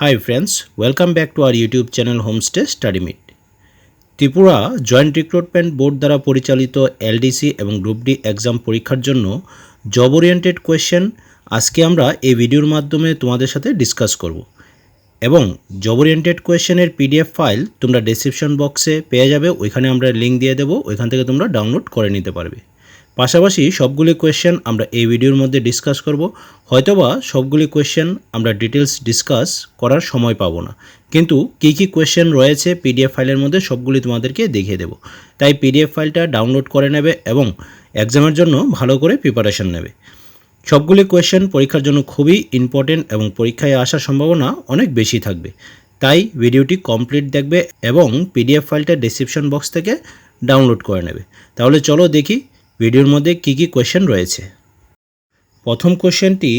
Hi friends, welcome back to our YouTube channel Homestay Study Meet. Tripura joint recruitment board দ্বারা পরিচালিত LDC এবং group D exam পরীক্ষার জন্য job oriented question আজকে আমরা এই ভিডিওর মাধ্যমে তোমাদের সাথে ডিসকাস করব এবং জব ওরিয়েন্টেড কোয়েশ্চেনের পিডিএফ ফাইল তোমরা ডেসক্রিপশন বক্সে পেয়ে যাবে, ওইখানে আমরা লিঙ্ক দিয়ে দেবো, ওইখান থেকে তোমরা ডাউনলোড করে নিতে পারবে। পাশাপাশি সবগুলি কোয়েশ্চেন আমরা এই ভিডিওর মধ্যে ডিসকাস করব। হয়তোবা সবগুলি কোয়েশ্চেন আমরা ডিটেলস ডিসকাস করার সময় পাবো না, কিন্তু কী কী কোয়েশ্চেন রয়েছে পিডিএফ ফাইলের মধ্যে সবগুলি তোমাদেরকে দেখিয়ে দেবো। তাই পিডিএফ ফাইলটা ডাউনলোড করে নেবে এবং এক্সামের জন্য ভালো করে প্রিপারেশন নেবে। সবগুলি কোয়েশ্চেন পরীক্ষার জন্য খুবই ইম্পর্টেন্ট এবং পরীক্ষায় আসার সম্ভাবনা অনেক বেশি থাকবে। তাই ভিডিওটি কমপ্লিট দেখবে এবং পিডিএফ ফাইলটা ডেসক্রিপশন বক্স থেকে ডাউনলোড করে নেবে। তাহলে চলো দেখি ভিডিওর মধ্যে কী কী কোয়েশ্চেন রয়েছে। প্রথম কোয়েশ্চেনটি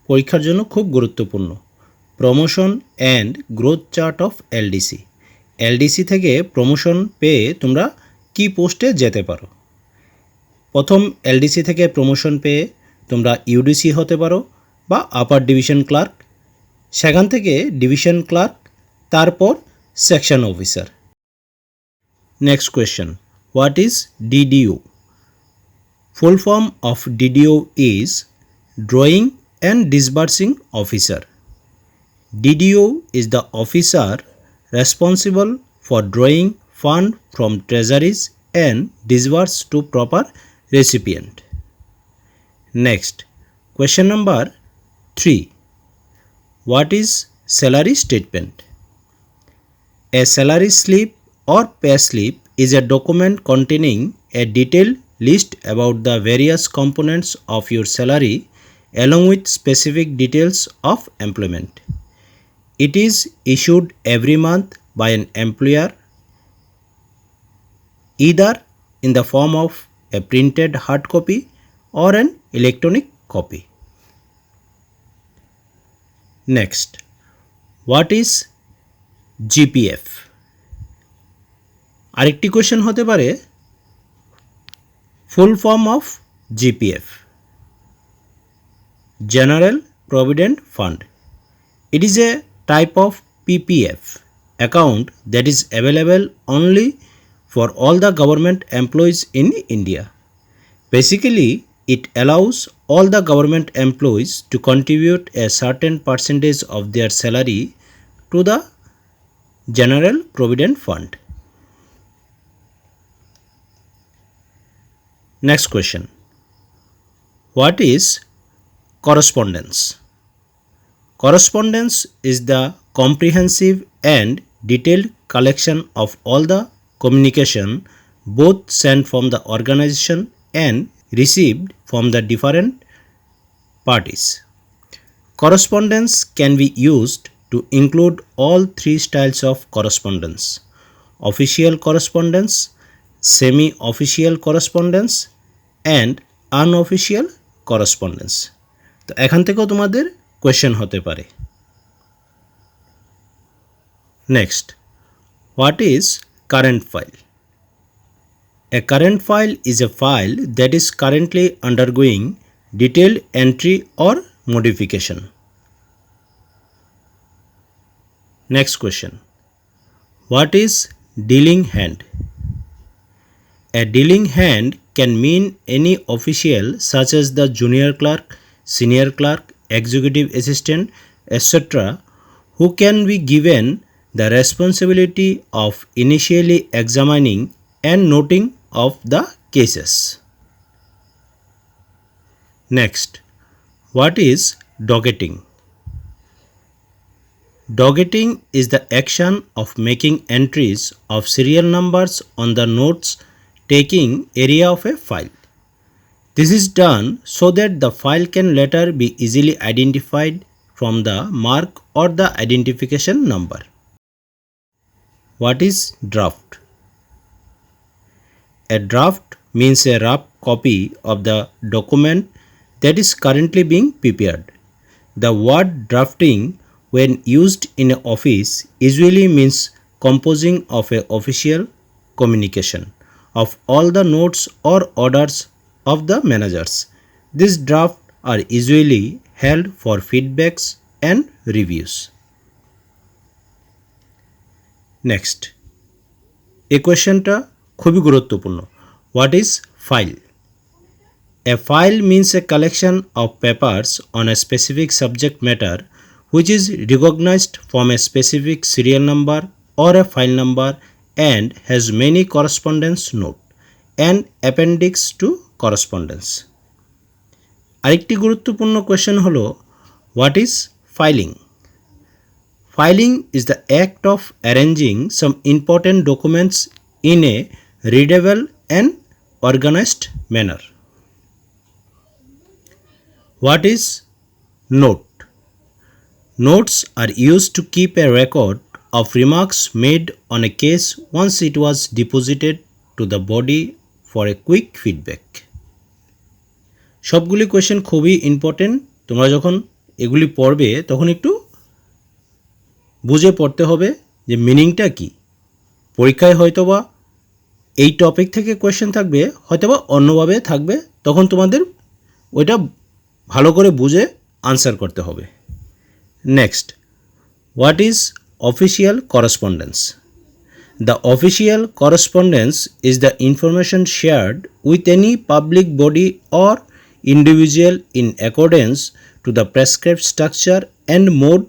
পরীক্ষার জন্য খুব গুরুত্বপূর্ণ। Promotion and growth chart of LDC. LDC থেকে প্রমোশন পেয়ে তোমরা কি পোস্টে যেতে পারো। প্রথম এলডিসি থেকে প্রমোশন পেয়ে তোমরা ইউডিসি হতে পারো বা আপার ডিভিশন ক্লার্ক, সেখান থেকে ডিভিশন ক্লার্ক, তারপর section officer. Next question, what is DDO? Full form of DDO is Drawing and Disbursing Officer. DDO is the officer responsible for drawing fund from treasuries and disburse to proper recipient. Next, question number 3. What is salary statement? A salary slip or pay slip is a document containing a detailed list about the various components of your salary along with specific details of employment. It is issued every month by an employer either in the form of a printed hard copy or an electronic copy. Next, what is GPF? আরেকটি question হতে পারে full form of GPF, General Provident Fund. It is a type of PPF account that is available only for all the government employees in India. Basically, it allows all the government employees to contribute a certain percentage of their salary to the General Provident Fund. Next question, what is correspondence? Correspondence is the comprehensive and detailed collection of all the communication both sent from the organization and received from the different parties. Correspondence can be used to include all three styles of correspondence: official correspondence, semi-official correspondence and unofficial correspondence. তো এখান থেকেও তোমাদের question হতে পারে। Next, what is current file? A current file is a file that is currently undergoing detailed entry or modification. Next question, what is dealing hand? A dealing hand can mean any official such as the junior clerk, senior clerk, executive assistant, etc., who can be given the responsibility of initially examining and noting of the cases. Next, what is docketing? Docketing is the action of making entries of serial numbers on the notes taking area of a file. This is done so that the file can later be easily identified from the mark or the identification number. What is draft? A draft means a rough copy of the document that is currently being prepared. The word drafting, when used in an office, usually means composing of an official communication of all the notes or orders of the managers. These drafts are usually held for feedbacks and reviews. Next, এই কোয়েশ্চেনটা খুবই গুরুত্বপূর্ণ। What is file? A file means a collection of papers on a specific subject matter which is recognized from a specific serial number or a file number and has many correspondence note and appendix to correspondence. আরেকটি গুরুত্বপূর্ণ question হলো what is filing? Filing is the act of arranging some important documents in a readable and organized manner. What is note? Notes are used to keep a record of remarks made on a case once it was deposited to the body for a quick feedback. সবগুলি question খুবই important. তোমরা যখন এগুলি পড়বে তখন একটু বুঝে পড়তে হবে যে মিনিংটা কি। পরীক্ষায় হয়তোবা এই টপিক থেকে কোয়েশ্চেন থাকবে, হয়তোবা অন্যভাবে থাকবে, তখন তোমাদের ওইটা ভালো করে বুঝে আনসার করতে হবে। Next, what is official correspondence? The official correspondence is the information shared with any public body or individual in accordance to the prescribed structure and mode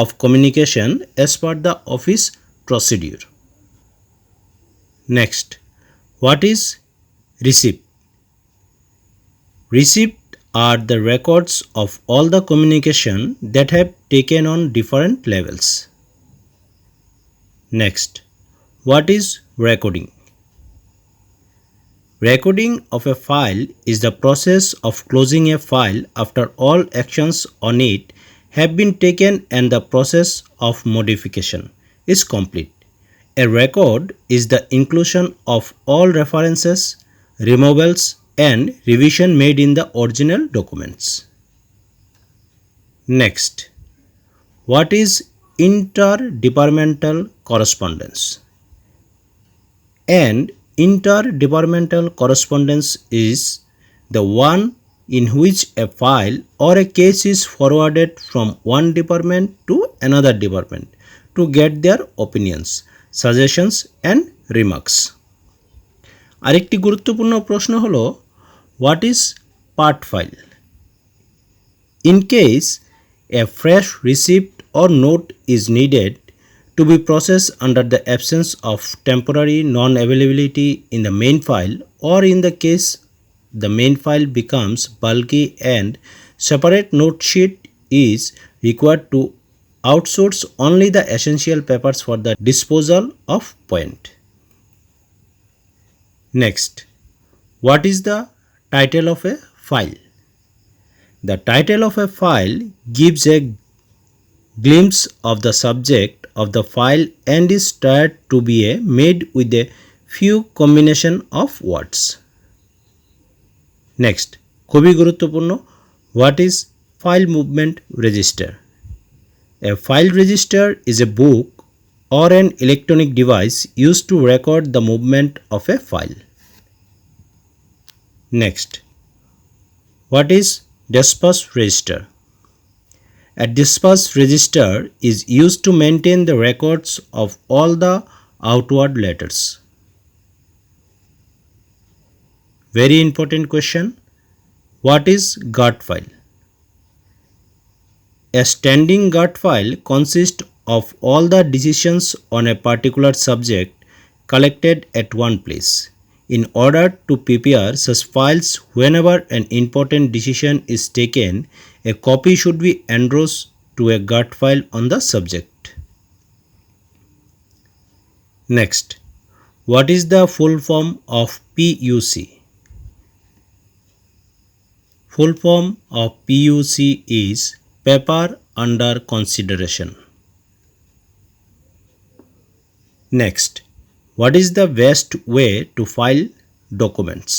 of communication as per the office procedure. Next, what is receipt? Receipt are the records of all the communication that have taken on different levels. Next, what is recording? Recording of a file is the process of closing a file after all actions on it have been taken and the process of modification is complete. A record is the inclusion of all references, removals and revision made in the original documents. Next, what is interdepartmental correspondence? And interdepartmental correspondence is the one in which a file or a case is forwarded from one department to another department to get their opinions, suggestions and remarks. আরেকটি গুরুত্বপূর্ণ প্রশ্ন হলো what is part file? In case a fresh receipt or note is needed to be processed under the absence of temporary non-availability in the main file, or in the case the main file becomes bulky and separate note sheet is required to outsource only the essential papers for the disposal of point. Next, what is the title of a file? The title of a file gives a glimpse of the subject of the file and is tried to be made with a few combination of words. Next, খুবই গুরুত্বপূর্ণ, what is file movement register? A file register is a book or an electronic device used to record the movement of a file. Next, what is dispatch register? A dispatch register is used to maintain the records of all the outward letters. Very important question. What is GUT file? A standing GUT file consists of all the decisions on a particular subject collected at one place. In order to prepare such files, whenever an important decision is taken, a copy should be endorsed to a GUT file on the subject. Next, what is the full form of PUC? Full form of PUC is paper under consideration. Next, what is the best way to file documents?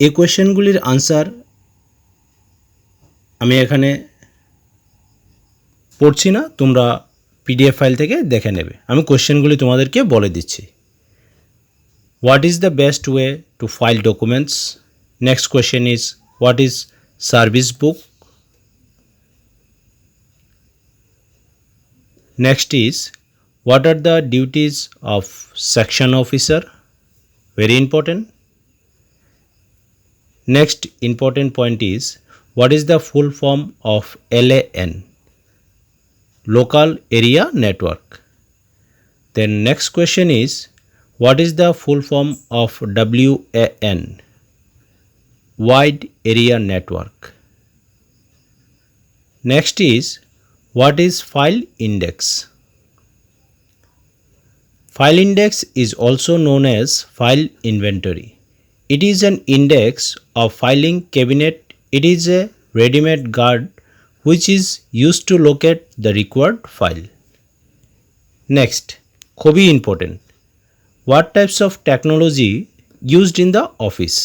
এই কোয়েশ্চেনগুলির answer আমি এখানে পড়ছি না, তোমরা PDF file থেকে দেখে নেবে। আমি কোয়েশ্চেনগুলি তোমাদেরকে বলে দিচ্ছি। What is the best way to file documents? Next question is, what is service book? Next is, what are the duties of section officer? Very important. Next important point is, what is the full form of LAN? Local Area Network. Then next question is, what is the full form of WAN? Wide Area Network. Next is, what is file index? File index is also known as file inventory. It is an index of filing cabinet. It is a ready-made guard which is used to locate the required file. Next, খুবই important. What types of technology used in the office?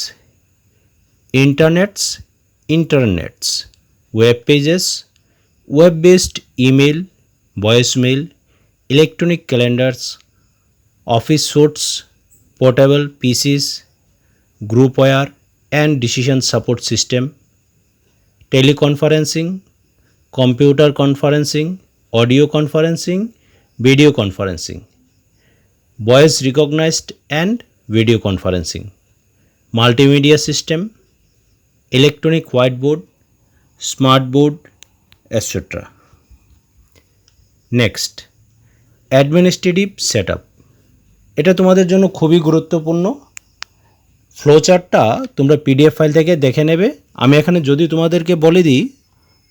Internets, web pages, web-based email, voicemail, electronic calendars, office suites, portable PCs, groupware and decision support system, teleconferencing, computer conferencing, audio conferencing, video conferencing, voice recognized and video conferencing, multimedia system, electronic whiteboard, smart board, etc. Next, administrative setup. এটা তোমাদের জন্য খুবই গুরুত্বপূর্ণ। ফ্লোচার্টটা তোমরা PDF file থেকে দেখে নেবে। আমি এখানে যদি তোমাদেরকে বলে দিই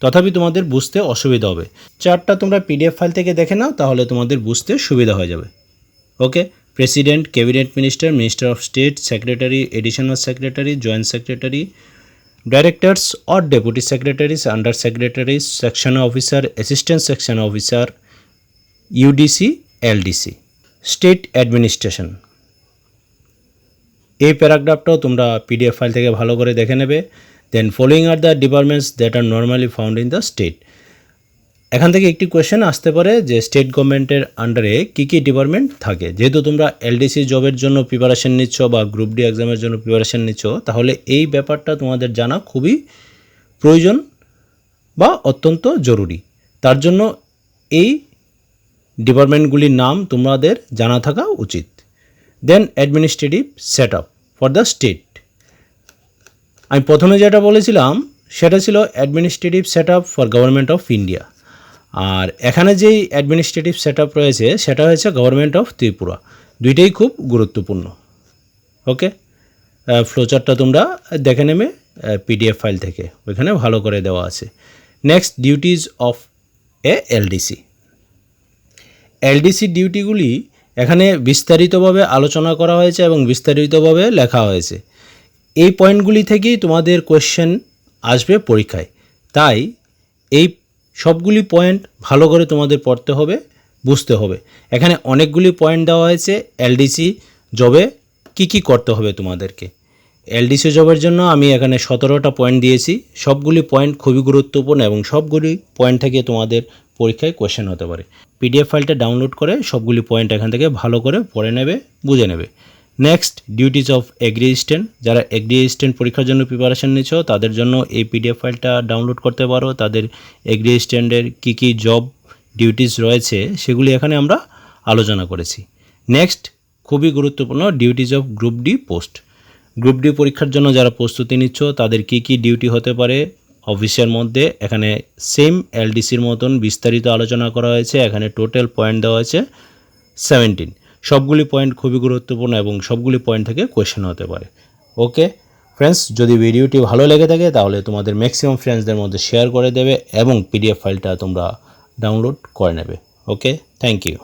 তথাপি তোমাদের বুঝতে অসুবিধা হবে। চার্টটা তোমরা পিডিএফ ফাইল থেকে দেখে নাও, তাহলে তোমাদের বুঝতে সুবিধা হয়ে যাবে। Okay, president, cabinet minister, minister of state, secretary, additional secretary, joint secretary, directors or deputy secretaries, under secretaries, section officer, assistant section officer, UDC, LDC, state administration. এই প্যারাগ্রাফটাও তোমরা পিডিএফ ফাইল থেকে ভালো করে দেখে নেবে। Then following are the departments that are normally found in the state. এখান থেকে একটি কোয়েশ্চেন আসতে পারে যে স্টেট গভর্নমেন্টের আন্ডারে কী কী ডিপার্টমেন্ট থাকে। যেহেতু তোমরা এলডিসি জবের জন্য প্রিপারেশন নিচ্ছ বা গ্রুপ ডি এক্সামের জন্য প্রিপারেশন নিচ্ছ, তাহলে এই ব্যাপারটা তোমাদের জানা খুবই প্রয়োজন বা অত্যন্ত জরুরি। তার জন্য এই ডিপার্টমেন্টগুলির নাম তোমাদের জানা থাকা উচিত। Then administrative set up for the state. আমি প্রথমে যেটা বলেছিলাম সেটা ছিল administrative set up for government of India, আর এখানে যেই অ্যাডমিনিস্ট্রেটিভ সেট আপ রয়েছে সেটা হয়েছে গভর্নমেন্ট অফ ত্রিপুরা। দুইটাই খুব গুরুত্বপূর্ণ। ওকে, ফ্লোচার্টটা তোমরা দেখে নেবে পিডিএফ ফাইল থেকে, ওইখানে ভালো করে দেওয়া আছে। Next, duties of LDC. LDC ডিউটিগুলি এখানে বিস্তারিতভাবে আলোচনা করা হয়েছে এবং বিস্তারিতভাবে লেখা হয়েছে। এই পয়েন্টগুলি থেকেই তোমাদের কোয়েশ্চেন আসবে পরীক্ষায়, তাই এই সবগুলি পয়েন্ট ভালো করে তোমাদের পড়তে হবে, বুঝতে হবে। এখানে অনেকগুলি পয়েন্ট দেওয়া হয়েছে এলডিসি জবে কি কি করতে হবে তোমাদেরকে। এলডিসি জবের জন্য আমি এখানে 17টা পয়েন্ট দিয়েছি। সবগুলি পয়েন্ট খুবই গুরুত্বপূর্ণ এবং সবগুলি পয়েন্ট থেকে তোমাদের পরীক্ষায় কোয়েশ্চেন হতে পারে। পিডিএফ ফাইলটা ডাউনলোড করে সবগুলি পয়েন্ট এখান থেকে ভালো করে পড়ে নেবে, বুঝে নেবে। Next, duties of agri assistant. যারা এগ্রি অ্যাসিস্ট্যান্ট পরীক্ষার জন্য প্রিপারেশন নিচ্ছ তাদের জন্য এই পিডিএফ ফাইলটা ডাউনলোড করতে পারো। তাদের এগ্রি অ্যাসিস্ট্যান্টের কী কী জব ডিউটিস রয়েছে সেগুলি এখানে আমরা আলোচনা করেছি। নেক্সট, খুবই গুরুত্বপূর্ণ, duties of group D post. Group D পরীক্ষার জন্য যারা প্রস্তুতি নিচ্ছ তাদের কী কী ডিউটি হতে পারে অফিসের মধ্যে, এখানে সেম এলডিসির মতন বিস্তারিত আলোচনা করা হয়েছে। এখানে টোটাল পয়েন্ট দেওয়া হয়েছে 17। সবগুলি পয়েন্ট খুবই গুরুত্বপূর্ণ এবং সবগুলি পয়েন্ট থেকে কোয়েশ্চেন হতে পারে। ওকে ফ্রেন্ডস, যদি ভিডিওটি ভালো লেগে থাকে তাহলে তোমাদের ম্যাক্সিমাম ফ্রেন্ডসদের মধ্যে শেয়ার করে দেবে এবং পিডিএফ ফাইলটা তোমরা ডাউনলোড করে নেবে। ওকে, থ্যাংক ইউ।